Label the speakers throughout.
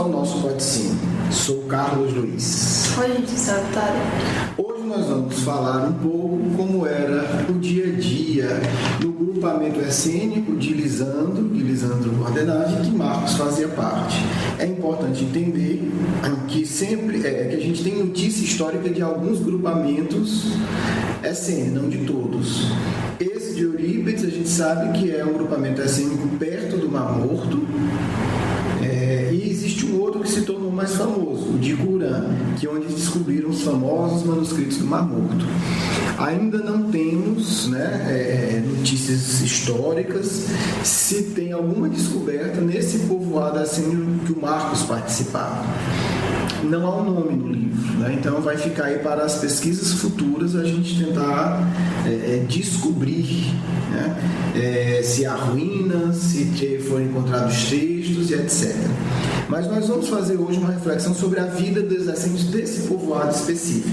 Speaker 1: ao nosso paticínio. Sou Carlos Luiz.
Speaker 2: Oi, gente, sou a Vitória.
Speaker 1: Hoje nós vamos falar um pouco como era o dia a dia no grupamento essênico de Lisandro Bordenave, que Marcos fazia parte. É importante entender que sempre que a gente tem notícia histórica de alguns grupamentos essênicos, não de todos. Esse de Eurípides a gente sabe que é um grupamento essênico perto do Mar Morto. E existe um outro que se tornou mais famoso, o de Curã, que é onde descobriram os famosos manuscritos do Mar Morto. Ainda não temos notícias históricas se tem alguma descoberta nesse povoado assim que o Marcos participava. Não há um nome no livro, né? Então vai ficar aí para as pesquisas futuras a gente tentar descobrir, né? Se há ruínas, se foram encontrados textos e etc. Mas nós vamos fazer hoje uma reflexão sobre a vida dos essênios desse povoado específico.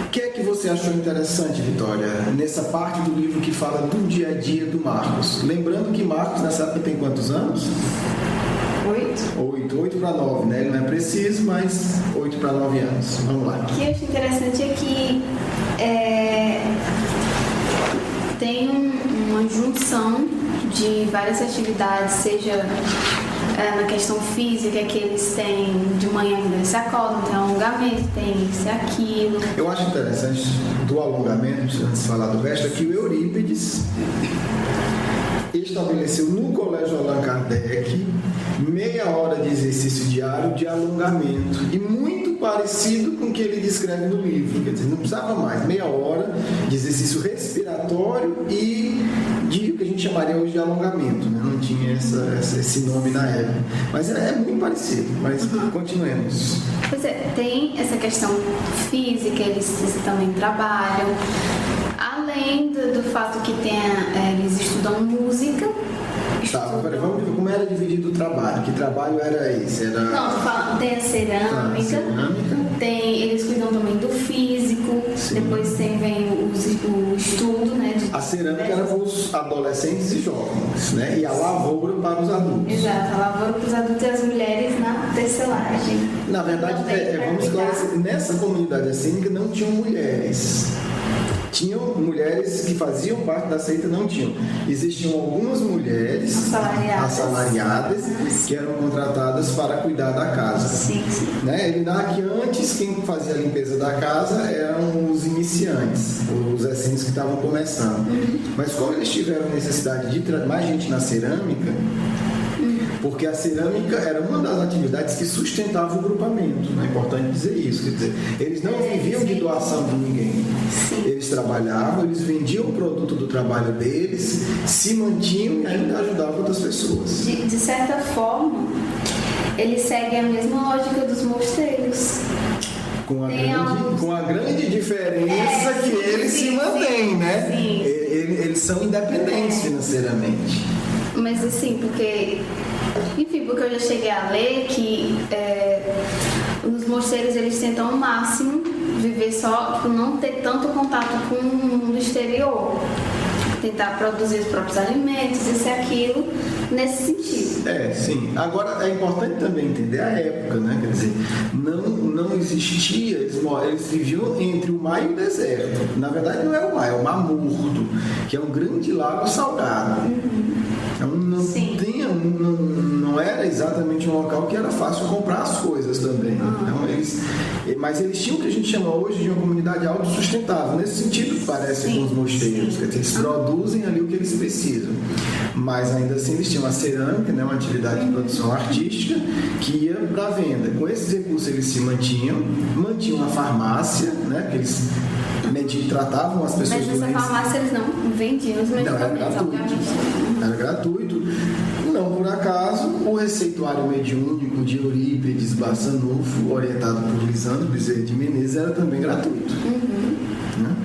Speaker 1: O que é que você achou interessante, Vitória, nessa parte do livro que fala do dia a dia do Marcos? Lembrando que Marcos nessa época tem quantos anos? 8 para 9, né? Ele não é preciso, mas 8 para 9 anos. Vamos lá.
Speaker 2: O que eu acho interessante é que tem uma junção de várias atividades, seja na questão física, que eles têm de manhã quando eles se acordam, tem alongamento, tem isso e aquilo.
Speaker 1: Eu acho interessante do alongamento, antes de falar do resto, é que o Eurípides estabeleceu no Colégio Allan Kardec meia hora de exercício diário de alongamento, e muito parecido com o que ele descreve no livro, quer dizer, não precisava mais, meia hora de exercício respiratório e de o que a gente chamaria hoje de alongamento, né? Não tinha esse nome na época, mas é muito parecido, mas continuemos.
Speaker 2: Pois é, tem essa questão física, eles também trabalham, além do fato que eles estudam música.
Speaker 1: Vamos ver como era dividido o trabalho. Que trabalho era esse?
Speaker 2: Não, tô falando, tem a cerâmica, eles cuidam também do físico. Sim. Depois vem o estudo, né?
Speaker 1: A cerâmica era para os adolescentes e jovens, né? E a lavoura para os adultos.
Speaker 2: Exato, a lavoura para os adultos e as mulheres na tecelagem.
Speaker 1: Na verdade, vamos esclarecer, nessa comunidade essênica não tinham mulheres. Tinham mulheres que faziam parte da seita, não tinham. Existiam algumas mulheres assalariadas que eram contratadas para cuidar da casa.
Speaker 2: Sim, sim.
Speaker 1: Né? Ele narra que antes quem fazia a limpeza da casa eram os iniciantes, os essênios que estavam começando. Mas como eles tiveram necessidade de mais gente na cerâmica, porque a cerâmica era uma das atividades que sustentava o grupamento, é importante dizer isso, quer dizer, eles não viviam de doação de ninguém.
Speaker 2: Sim.
Speaker 1: Eles trabalhavam, eles vendiam o produto do trabalho deles, se mantinham e ainda ajudavam outras pessoas.
Speaker 2: De certa forma, eles seguem a mesma lógica dos mosteiros.
Speaker 1: Com a grande diferença que eles se mantêm, né?
Speaker 2: Sim.
Speaker 1: Eles são independentes financeiramente.
Speaker 2: Mas assim, porque eu já cheguei a ler que os mosteiros eles tentam ao máximo viver só, não ter tanto contato com o mundo exterior, tentar produzir os próprios alimentos, isso e aquilo, nesse sentido.
Speaker 1: Sim. Agora é importante também entender a época, né? Quer dizer, não existia, eles viviam entre o mar e o deserto. Na verdade não é o mar, é o Mar Morto, que é um grande lago salgado. Então não era exatamente um local que era fácil comprar as coisas também. Então, mas eles tinham o que a gente chama hoje de uma comunidade autossustentável. Nesse sentido, parece com os mosteiros, que eles produzem ali o que eles precisam. Mas ainda assim eles tinham a cerâmica, né, uma atividade de produção artística que ia para a venda. Com esses recursos eles se mantinham a farmácia, né, que eles tratavam as pessoas.
Speaker 2: Mas nessa farmácia eles não vendiam os medicamentos,
Speaker 1: era gratuito. Não por acaso, o receituário mediúnico de Eurípides Barçanufo, orientado por Lisandro Bezerra de Menezes, era também gratuito. Né?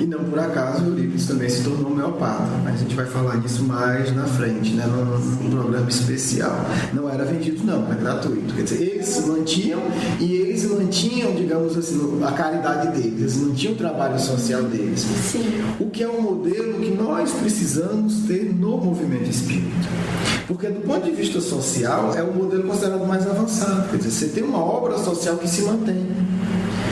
Speaker 1: E não por acaso Eurípides também se tornou homeopata, mas a gente vai falar nisso mais na frente, né? num programa especial. Não era vendido, não, era gratuito. Quer dizer, eles se mantinham e eles mantinham, digamos assim, a caridade deles, eles mantinham o trabalho social deles.
Speaker 2: Sim.
Speaker 1: O que é um modelo que nós precisamos ter no movimento espírita. Porque do ponto de vista social é o modelo considerado mais avançado. Quer dizer, você tem uma obra social que se mantém.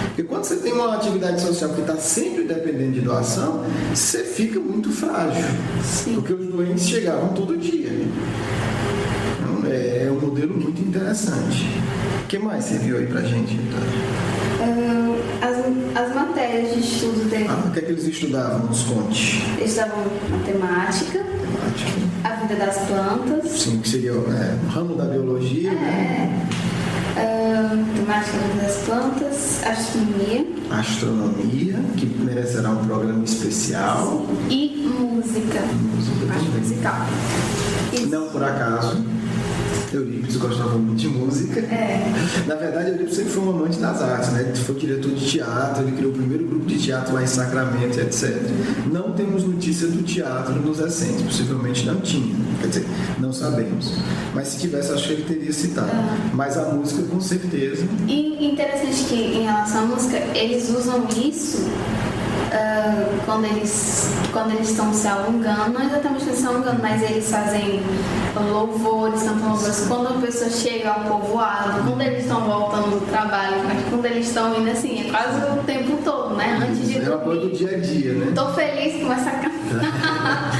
Speaker 1: Porque quando você tem uma atividade social que está sempre dependendo de doação, você fica muito frágil.
Speaker 2: Sim. Porque
Speaker 1: os doentes chegavam todo dia. Então, é um modelo muito interessante. O que mais você viu aí pra gente, Vitória?
Speaker 2: As matérias de estudo dele.
Speaker 1: O que é que eles estudavam? Nos conte.
Speaker 2: Eles estudavam matemática, a vida das plantas.
Speaker 1: Sim, que seria o ramo da biologia, né?
Speaker 2: Matemática das plantas,
Speaker 1: astronomia, que merecerá um programa especial.
Speaker 2: Sim. E música.
Speaker 1: Música
Speaker 2: musical.
Speaker 1: Não por acaso, Eurípides gostava muito de música. Na verdade, Eurípides sempre foi um amante das artes, né? Ele foi diretor de teatro, ele criou o primeiro grupo de teatro lá em Sacramento, etc. Não temos notícia do teatro nos recentes, possivelmente não tinha, quer dizer, não sabemos. Mas se tivesse, acho que ele teria citado. Mas a música, com certeza.
Speaker 2: E interessante que, em relação à música, eles usam isso quando eles estão se alongando, não exatamente se alongando, mas eles fazem louvores, cantam louvores quando a pessoa chega ao povoado, quando eles estão voltando do trabalho, quando eles estão indo assim, é quase o tempo todo, né? Antes de
Speaker 1: dormir. É uma coisa do dia a dia, né?
Speaker 2: Tô feliz, começa a cantar.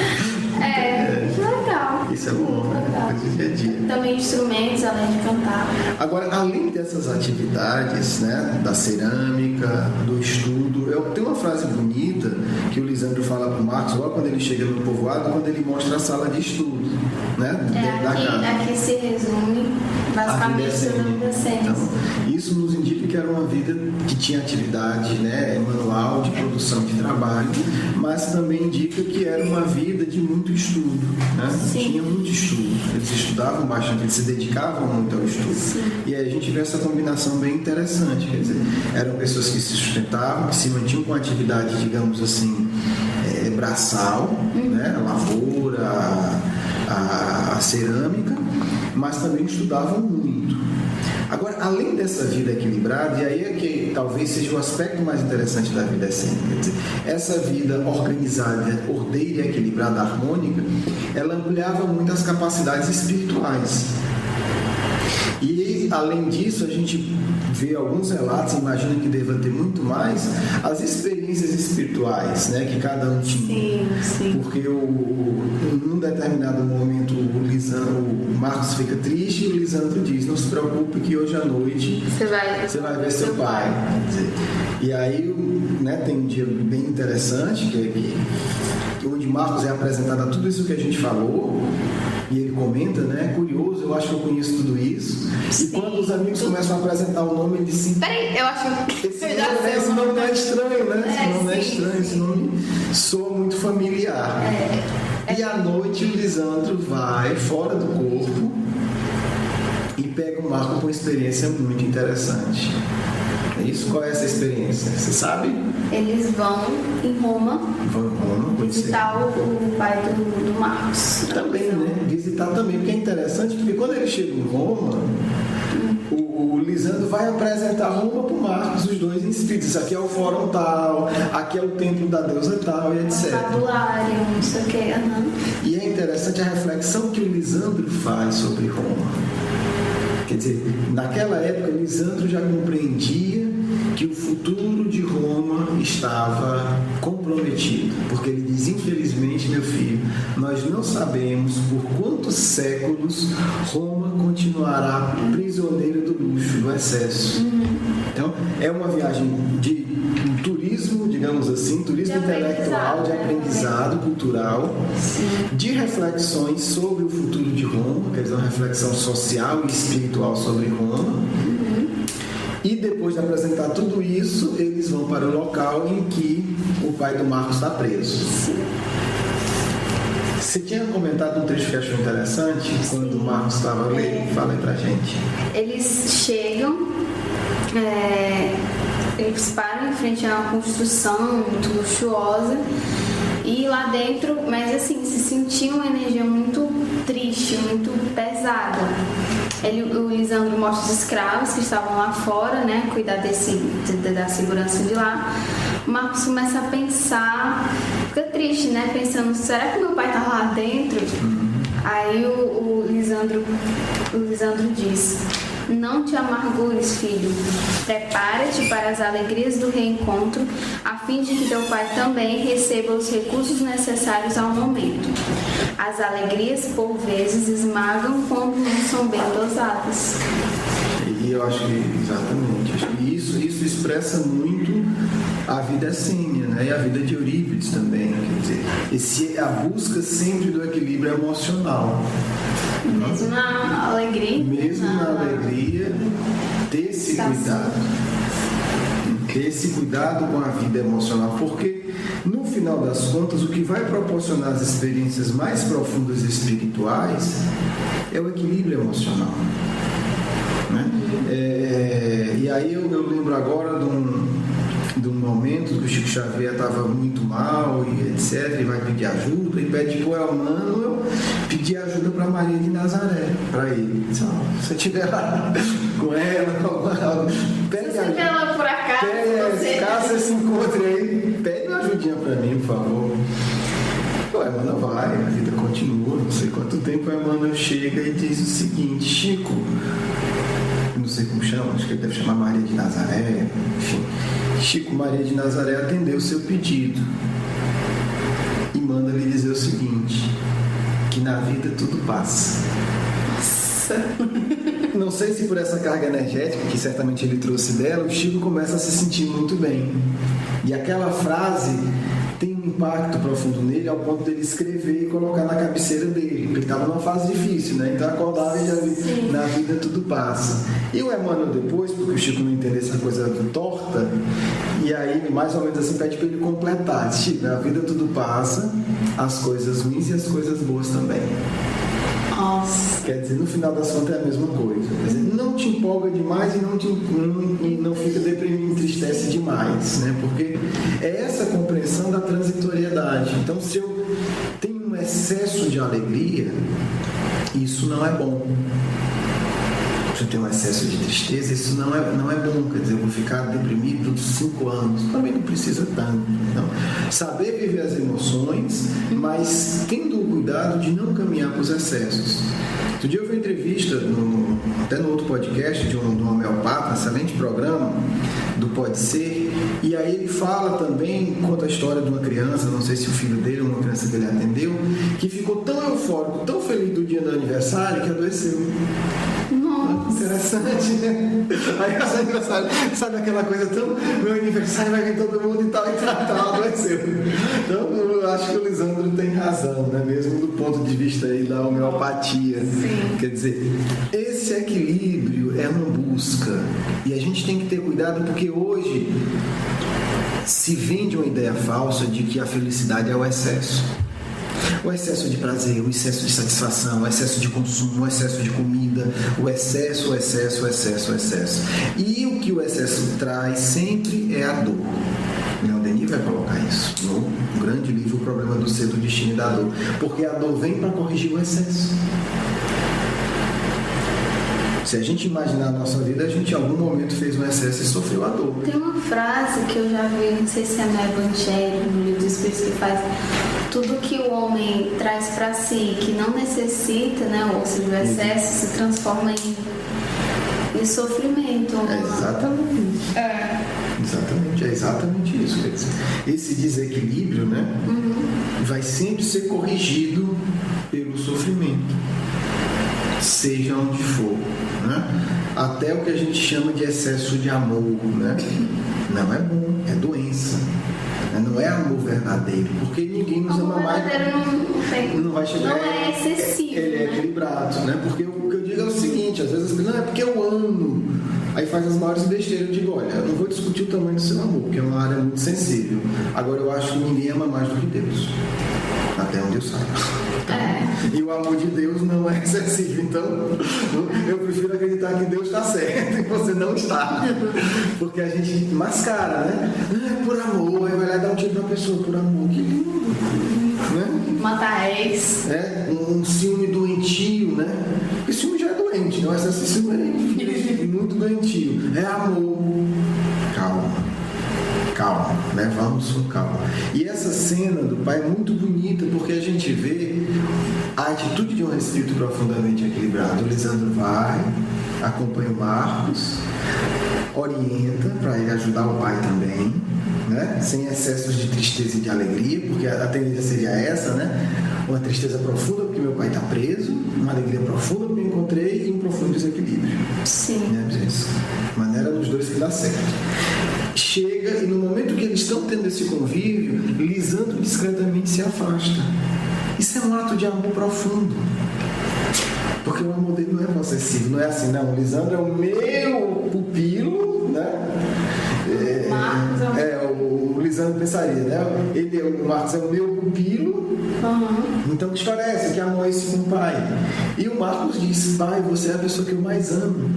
Speaker 2: Legal.
Speaker 1: Isso é bom, né? Coisa do dia a dia.
Speaker 2: Também instrumentos, além de cantar.
Speaker 1: Agora, além dessas atividades, né, da cerâmica, do estudo, tem uma frase bonita que o Lisandro fala para o Marcos logo quando ele chega no povoado, quando ele mostra a sala de estudo, né, dentro da casa.
Speaker 2: Aqui se resume basicamente sobre a vida cênica.
Speaker 1: Então, isso nos indica que era uma vida que tinha atividade, né, manual de produção de trabalho, mas também indica que era uma vida de muito estudo, né? Tinha muito estudo, eles estudavam bastante, eles se dedicavam muito ao estudo.
Speaker 2: Sim.
Speaker 1: E aí a gente vê essa combinação bem interessante, quer dizer, eram pessoas que se sustentavam, que se mantinham com atividade, digamos assim, braçal, né? A lavoura, a cerâmica, mas também estudavam muito. Agora, além dessa vida equilibrada, e aí é que talvez seja o aspecto mais interessante da vida essênica, quer dizer, essa vida organizada, ordeira, equilibrada, harmônica, ela ampliava muito as capacidades espirituais. E, além disso, a gente vê alguns relatos, imagina que deva ter muito mais, as experiências espirituais, né, que cada um tinha.
Speaker 2: Sim.
Speaker 1: Porque num determinado momento o Marcos fica triste e o Lisandro diz: não se preocupe que hoje à noite você vai ver seu pai. Quer dizer, e aí, né, tem um dia bem interessante, onde Marcos é apresentado a tudo isso que a gente falou. E ele comenta, né? Curioso, eu acho que eu conheço tudo isso. Sim. E quando os amigos começam a apresentar o nome, ele diz assim:
Speaker 2: peraí, eu acho que
Speaker 1: esse nome não é estranho, né? Esse nome não é estranho, esse nome soa muito familiar. E à noite o Lisandro vai fora do corpo e pega o Marco com uma experiência muito interessante. É isso? Qual é essa experiência? Você sabe?
Speaker 2: Eles vão em Roma visitar o pai do Marcos.
Speaker 1: Também, né? Visitar também, porque é interessante, porque quando ele chega em Roma, o Lisandro vai apresentar Roma para o Marcos, os dois em espírito. Isso aqui é o fórum tal, aqui é o templo da deusa tal, e etc.
Speaker 2: Vocabulário, não sei o que.
Speaker 1: E é interessante a reflexão que o Lisandro faz sobre Roma. Quer dizer, naquela época, Lisandro já compreendia que o futuro de Roma estava comprometido, porque ele diz: infelizmente, meu filho, nós não sabemos por quantos séculos Roma continuará prisioneira do luxo, do excesso. Então, é uma viagem de turismo, digamos assim, turismo intelectual, de aprendizado cultural, de reflexões sobre o futuro de Roma, quer dizer, uma reflexão social e espiritual sobre Roma. E depois de apresentar tudo isso, eles vão para o local em que o pai do Marcos está preso. Você tinha comentado um trecho que achou interessante quando o Marcos estava ali? Fala aí pra gente.
Speaker 2: Eles chegam eles param em frente a uma construção muito luxuosa e lá dentro, mas assim, se sentia uma energia muito triste, muito pesada. O Lisandro mostra os escravos que estavam lá fora, né, cuidar da segurança de lá. O Marcos começa a pensar, fica triste, né, pensando, será que meu pai tá lá dentro? Aí o Lisandro diz: não te amargures, filho. Prepara-te para as alegrias do reencontro, a fim de que teu pai também receba os recursos necessários ao momento. As alegrias, por vezes, esmagam quando não são bem dosadas.
Speaker 1: E eu acho que, exatamente, acho que isso expressa muito a vida essênia, né? E a vida de Eurípides também, quer dizer, a busca sempre do equilíbrio emocional.
Speaker 2: Mesmo na alegria.
Speaker 1: Mesmo na alegria, ter esse cuidado. Ter esse cuidado com a vida emocional, porque no final das contas o que vai proporcionar as experiências mais profundas e espirituais é o equilíbrio emocional, né? E aí eu lembro agora de um momento que o Chico Xavier estava muito mal e etc, e vai pedir ajuda e pede para o Emmanuel pedir ajuda para Maria de Nazaré, para ele. Se você estiver lá com ela, pede ajuda.
Speaker 2: Ela por acaso,
Speaker 1: caso você se encontre aí, pede uma ajudinha para mim, por favor. O Emmanuel vai, a vida continua, não sei quanto tempo o Emmanuel chega e diz o seguinte: Chico, não sei como chama, acho que ele deve chamar Maria de Nazaré, enfim. Chico, Maria de Nazaré atendeu o seu pedido e manda lhe dizer o seguinte: que na vida tudo passa.
Speaker 2: Nossa.
Speaker 1: Não sei se por essa carga energética que certamente ele trouxe dela, o Chico começa a se sentir muito bem. E aquela frase tem um impacto profundo nele ao ponto dele escrever e colocar na cabeceira dele, porque ele estava numa fase difícil, né? Então acordava e já via, na vida tudo passa. E o Emmanuel depois, porque o Chico não entende essa coisa torta, e aí mais ou menos assim pede para ele completar: Chico, na vida tudo passa, as coisas ruins e as coisas boas também.
Speaker 2: Nossa.
Speaker 1: Quer dizer, no final das contas é a mesma coisa. Quer dizer, não te empolga demais e não fica deprimido, entristece demais, né? Porque é essa compreensão da transitoriedade. Então, se eu tenho um excesso de alegria, isso não é bom. Se eu tenho um excesso de tristeza, isso não é bom. Quer dizer, eu vou ficar deprimido por 5 anos. Também não precisa tanto. Então, saber viver as emoções, mas tendo o cuidado de não caminhar para os excessos. Outro dia eu vi uma entrevista, até no outro podcast, de um homeopata, um excelente programa, do Pode Ser, e aí ele fala também, conta a história de uma criança, não sei se o filho dele ou uma criança que ele atendeu, que ficou tão eufórico, tão feliz do dia do aniversário, que adoeceu.
Speaker 2: Nossa.
Speaker 1: Interessante, né? Aí eu achei engraçado, sabe aquela coisa tão, meu aniversário vai vir todo mundo e tal, adoeceu. Então eu acho que o Lisandro tem razão, né? Mesmo do ponto de vista aí da homeopatia.
Speaker 2: Sim.
Speaker 1: Quer dizer, esse equilíbrio é uma busca, e a gente tem que ter cuidado, porque hoje se vende uma ideia falsa de que a felicidade é o excesso. O excesso de prazer, o excesso de satisfação, o excesso de consumo, o excesso de comida, o excesso. E o que o excesso traz sempre é a dor. Leon Denis vai colocar isso no grande livro O Problema do Ser, do Destino e da Dor. Porque a dor vem para corrigir o excesso. Se a gente imaginar a nossa vida, a gente em algum momento fez um excesso e sofreu a dor.
Speaker 2: Tem uma frase que eu já vi, não sei se é no Evangelho, no livro dos Espíritos, que faz: tudo que o homem traz para si, que não necessita, né, ou seja, o excesso, se transforma em sofrimento.
Speaker 1: Exatamente. Exatamente, é exatamente isso. Quer dizer, esse desequilíbrio, né, vai sempre ser corrigido pelo sofrimento, seja onde for, né? Até o que a gente chama de excesso de amor, né? Não é bom, é doença. Não é amor verdadeiro, porque ninguém nos ama mais. Não vai chegar.
Speaker 2: Não é excessivo.
Speaker 1: Ele é equilibrado, né? Porque o que eu digo é o seguinte: às vezes as pessoas, não, é porque eu amo. aí faz as maiores besteiras. Eu digo, olha, eu não vou discutir o tamanho do seu amor, porque é uma área muito sensível. Agora, eu acho que ninguém ama mais do que Deus, até onde eu saiba. E o amor de Deus não é excessivo. Então, eu prefiro acreditar que Deus está certo e você não está. Porque a gente mascara, né? Por amor, aí vai lá dar um tiro na pessoa, por amor, que lindo. Né?
Speaker 2: Matar ex.
Speaker 1: Um ciúme doentio, né? Porque ciúme já é doente, não é ciúme é muito doentio. É amor. Calma, né? Vamos com calma. E essa cena do pai é muito bonita porque a gente vê a atitude de um espírito profundamente equilibrado. O Lisandro vai, acompanha o Marcos, orienta para ele ajudar o pai também, né? Sem excessos de tristeza e de alegria, porque a tendência seria essa, né? Uma tristeza profunda porque meu pai está preso, uma alegria profunda porque eu encontrei e um profundo desequilíbrio.
Speaker 2: Sim.
Speaker 1: Né? Maneira dos dois que dá certo. Chega e no momento que eles estão tendo esse convívio, Lisandro discretamente se afasta. Isso é um ato de amor profundo. Porque o amor dele não é possessivo, não é assim, não. O Lisandro é o meu pupilo, né? O Lisandro pensaria, né? O Marcos é o meu pupilo. Então, que história é essa? Que amor é esse com o pai? E o Marcos diz, pai, você é a pessoa que eu mais amo.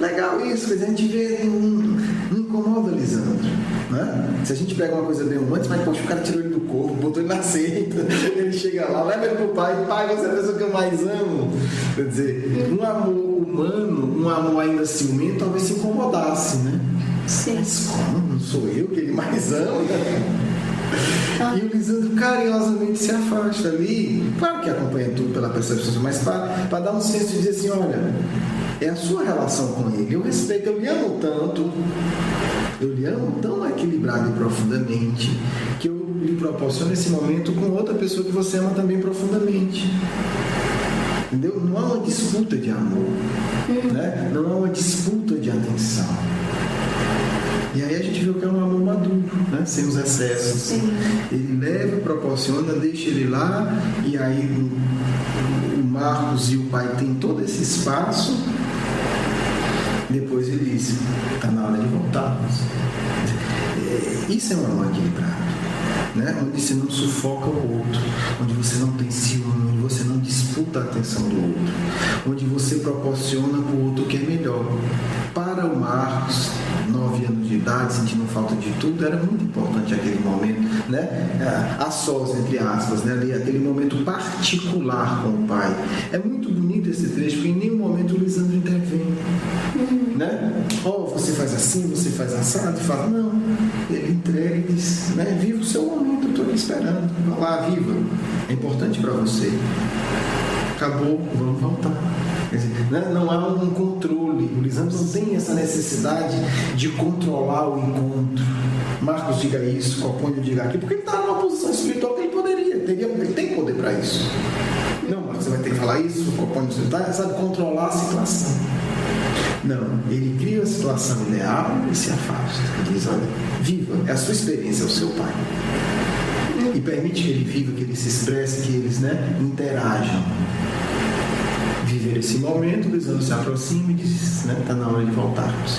Speaker 1: Legal isso, a gente vê, não incomoda Lisandro, né? Se a gente pega uma coisa bem romântica, mas poxa, o cara tirou ele do corpo, botou ele na seita, ele chega lá, leva ele pro pai, você é a pessoa que eu mais amo. Quer dizer, um amor humano, um amor ainda ciumento, talvez se incomodasse, né?
Speaker 2: Sim.
Speaker 1: Mas como? Não sou eu que ele mais ama? E o Lisandro carinhosamente se afasta ali, claro que acompanha tudo pela percepção, mas para dar um senso de dizer assim, olha, é a sua relação com ele, eu respeito, eu lhe amo tanto, eu lhe amo tão equilibrado e profundamente, que eu lhe proporciono esse momento com outra pessoa que você ama também profundamente. Entendeu? Não há uma disputa de amor, né? Não há uma disputa de atenção. E aí a gente vê o que é um amor maduro, né? Sem os excessos.
Speaker 2: Sim.
Speaker 1: Ele leva, proporciona, deixa ele lá, e aí o Marcos e o pai têm todo esse espaço. Depois ele diz, está na hora de voltarmos. Isso é um amor equilibrado, né? Onde você não sufoca o outro, onde você não tem ciúme, onde você não disputa a atenção do outro, onde você proporciona para o outro o que é melhor. Para o Marcos, 9 anos de idade, sentindo falta de tudo, era muito importante aquele momento, né? A sós, entre aspas, né? Ali, aquele momento particular com o pai. É muito bonito esse trecho, porque em nenhum momento o Lisandro intervém, né? Você faz assim, você faz assado, e fala, não, ele entrega e diz, né? Viva o seu momento, eu estou aqui esperando, vá lá, viva, é importante para você. Acabou, vamos voltar. Quer dizer, né? Não há um controle. O Lisandro não tem essa necessidade de controlar o encontro. Marcos diga isso, Copônio diga aquilo, porque ele está numa posição espiritual que ele poderia, ele tem poder para isso. Não, Marcos, você vai ter que falar isso, Copônio, você sabe controlar a situação. Não, ele cria a situação ideal e se afasta. Ele diz, olha, viva, é a sua experiência, é o seu pai. E permite que ele viva, que ele se expresse, que eles, né, interajam. Viver esse momento, o Lisandro se aproxima e diz, né, está na hora de voltarmos.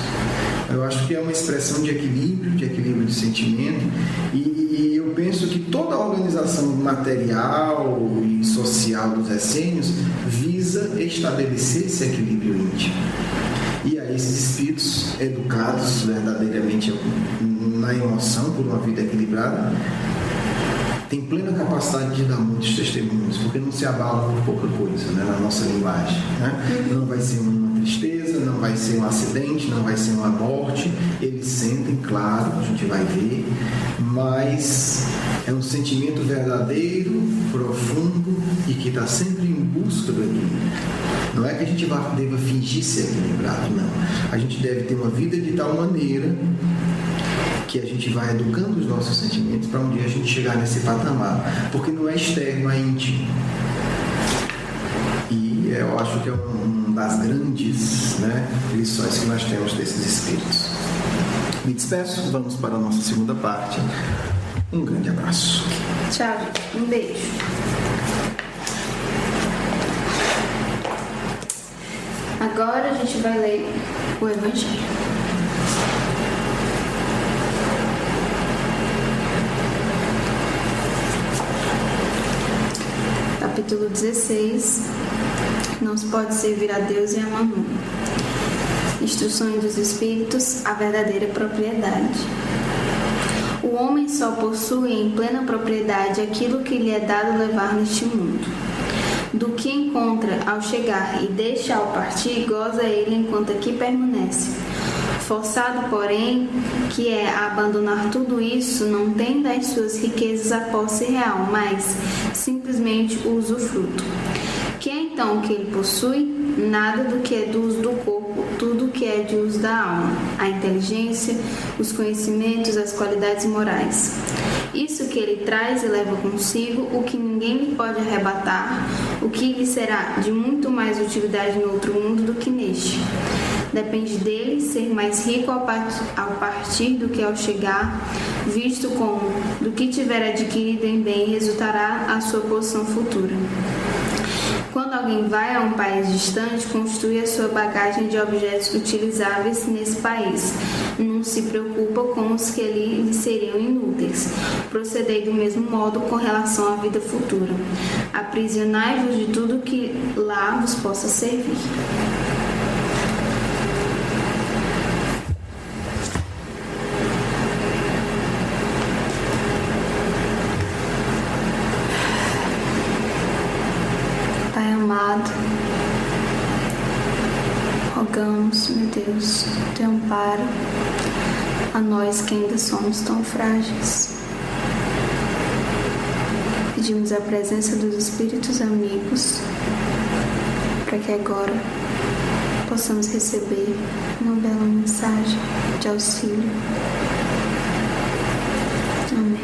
Speaker 1: Eu acho que é uma expressão de equilíbrio de sentimento, e eu penso que toda a organização material e social dos essênios visa estabelecer esse equilíbrio íntimo. E aí esses espíritos educados verdadeiramente na emoção por uma vida equilibrada tem plena capacidade de dar muitos testemunhos, porque não se abala por pouca coisa, né, na nossa linguagem, né? Não vai ser uma tristeza, não vai ser um acidente, não vai ser uma morte. Eles sentem, claro, a gente vai ver, mas é um sentimento verdadeiro, profundo e que está sempre em busca do equilíbrio. Não é que a gente deva fingir ser equilibrado, não. A gente deve ter uma vida de tal maneira que a gente vai educando os nossos sentimentos para um dia a gente chegar nesse patamar, porque não é externo, é íntimo. E eu acho que é uma das grandes, né, lições que nós temos desses espíritos. Me despeço, vamos para a nossa segunda parte. Um grande abraço.
Speaker 2: Tchau, um beijo. Agora a gente vai ler o Evangelho. Capítulo 16. Não se pode servir a Deus e a Mamon. Instruções dos Espíritos, a verdadeira propriedade. O homem só possui em plena propriedade aquilo que lhe é dado levar neste mundo. Do que encontra ao chegar e deixa ao partir, goza ele enquanto aqui permanece. Forçado, porém, que é a abandonar tudo isso, não tem das suas riquezas a posse real, mas simplesmente o usufruto. Que é então o que ele possui? Nada do que é do uso do corpo, tudo que é de uso da alma, a inteligência, os conhecimentos, as qualidades morais. Isso que ele traz e leva consigo, o que ninguém lhe pode arrebatar, o que lhe será de muito mais utilidade no outro mundo do que neste. Depende dele ser mais rico ao partir do que ao chegar, visto como, do que tiver adquirido em bem, resultará a sua posição futura. Quando alguém vai a um país distante, constitui a sua bagagem de objetos utilizáveis nesse país. Não se preocupa com os que lhe seriam inúteis. Procedei do mesmo modo com relação à vida futura. Aprisionai-vos de tudo que lá vos possa servir. Pai amado, rogamos, meu Deus, teu amparo a nós que ainda somos tão frágeis. Pedimos a presença dos Espíritos amigos para que agora possamos receber uma bela mensagem de auxílio. Amém.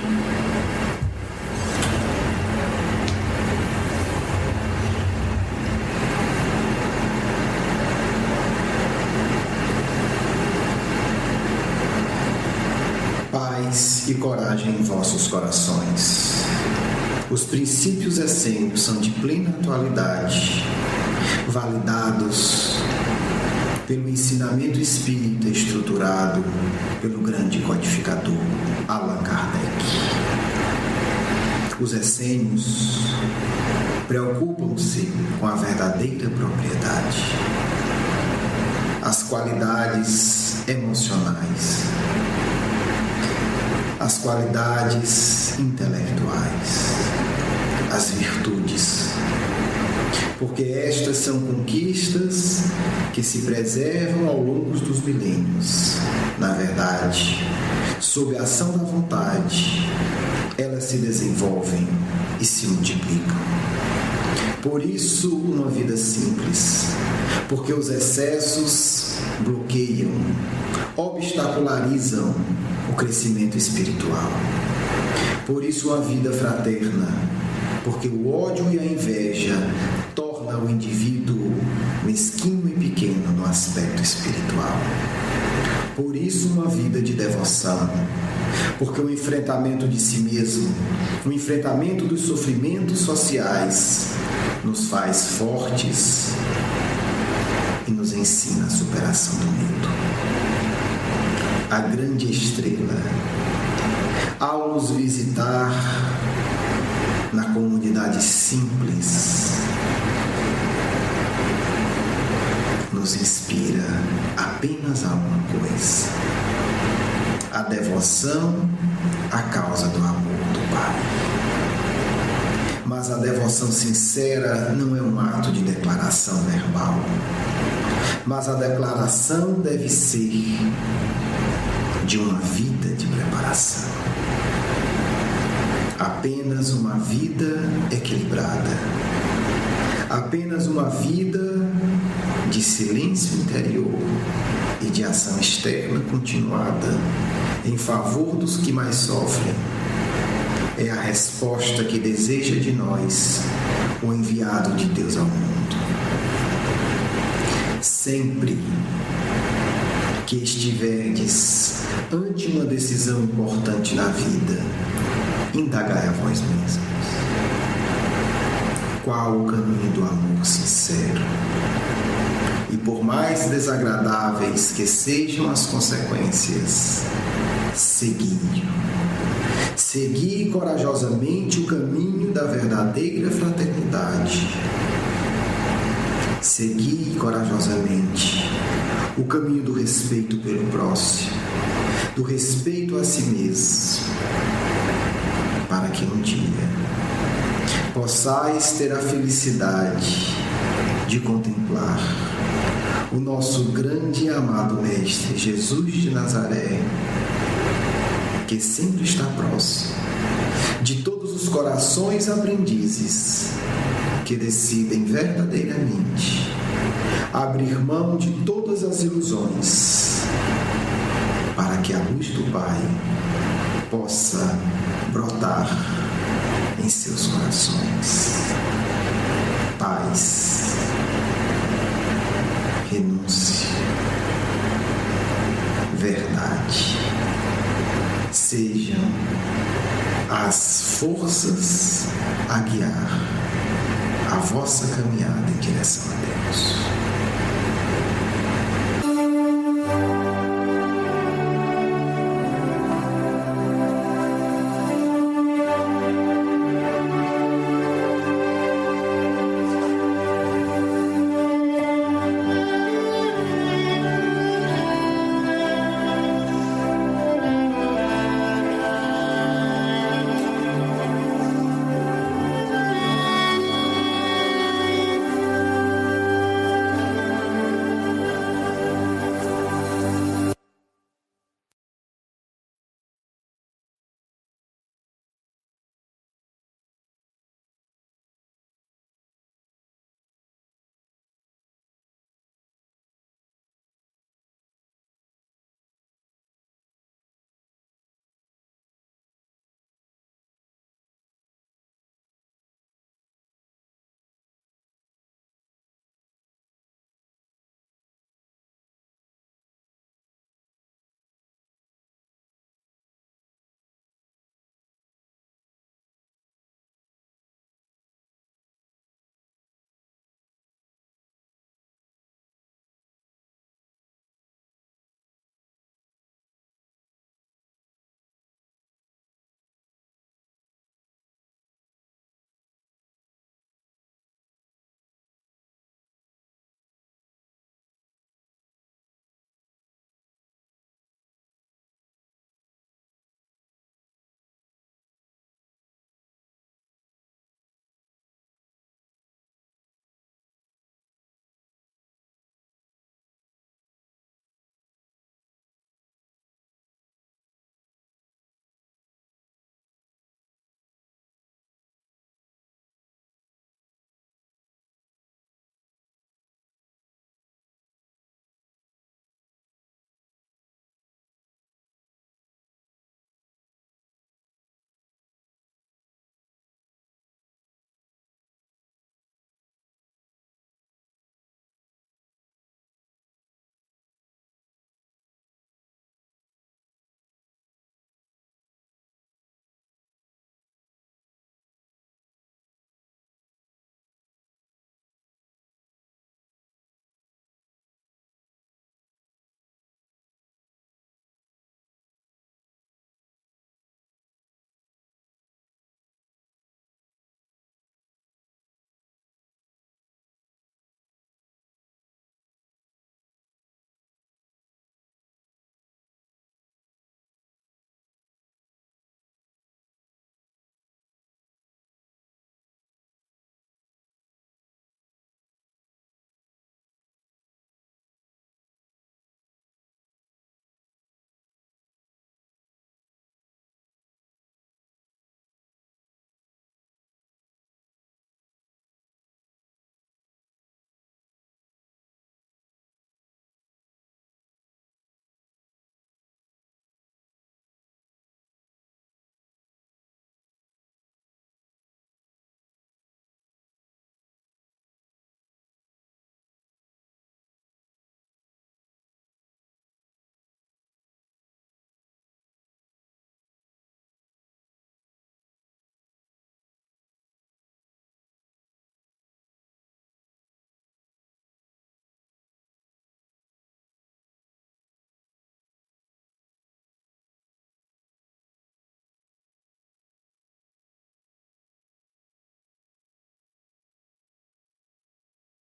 Speaker 1: Paz e coragem em vossos corações. Os princípios essênios são de plena atualidade, validados pelo ensinamento espírita estruturado pelo grande codificador Allan Kardec. Os essênios preocupam-se com a verdadeira propriedade, as qualidades emocionais, as qualidades intelectuais, as virtudes, porque estas são conquistas que se preservam ao longo dos milênios. Na verdade, sob a ação da vontade, elas se desenvolvem e se multiplicam. Por isso, uma vida simples, porque os excessos bloqueiam, obstacularizam o crescimento espiritual. Por isso, uma vida fraterna, porque o ódio e a inveja tornam o indivíduo mesquinho e pequeno no aspecto espiritual. Por isso, uma vida de devoção, porque o enfrentamento de si mesmo, o enfrentamento dos sofrimentos sociais, nos faz fortes e nos ensina a superação do medo. A grande estrela, ao nos visitar na comunidade simples, nos inspira apenas a uma coisa: a devoção à causa do amor do Pai. Mas a devoção sincera não é um ato de declaração verbal, mas a declaração deve ser de uma vida de preparação. Apenas uma vida equilibrada, apenas uma vida de silêncio interior e de ação externa continuada em favor dos que mais sofrem é a resposta que deseja de nós o enviado de Deus ao mundo. Sempre que estiverdes ante uma decisão importante na vida, indagai a vós mesmos: qual o caminho do amor sincero? E por mais desagradáveis que sejam as consequências, segui-o. Segui corajosamente o caminho da verdadeira fraternidade. Segui corajosamente o caminho do respeito pelo próximo, do respeito a si mesmo, para que um dia possais ter a felicidade de contemplar o nosso grande e amado Mestre Jesus de Nazaré, que sempre está próximo de todos os corações aprendizes que decidem verdadeiramente abrir mão de todas as ilusões para que a luz do Pai possa brotar em seus corações. Paz, renúncia, verdade sejam as forças a guiar a vossa caminhada em direção a Deus.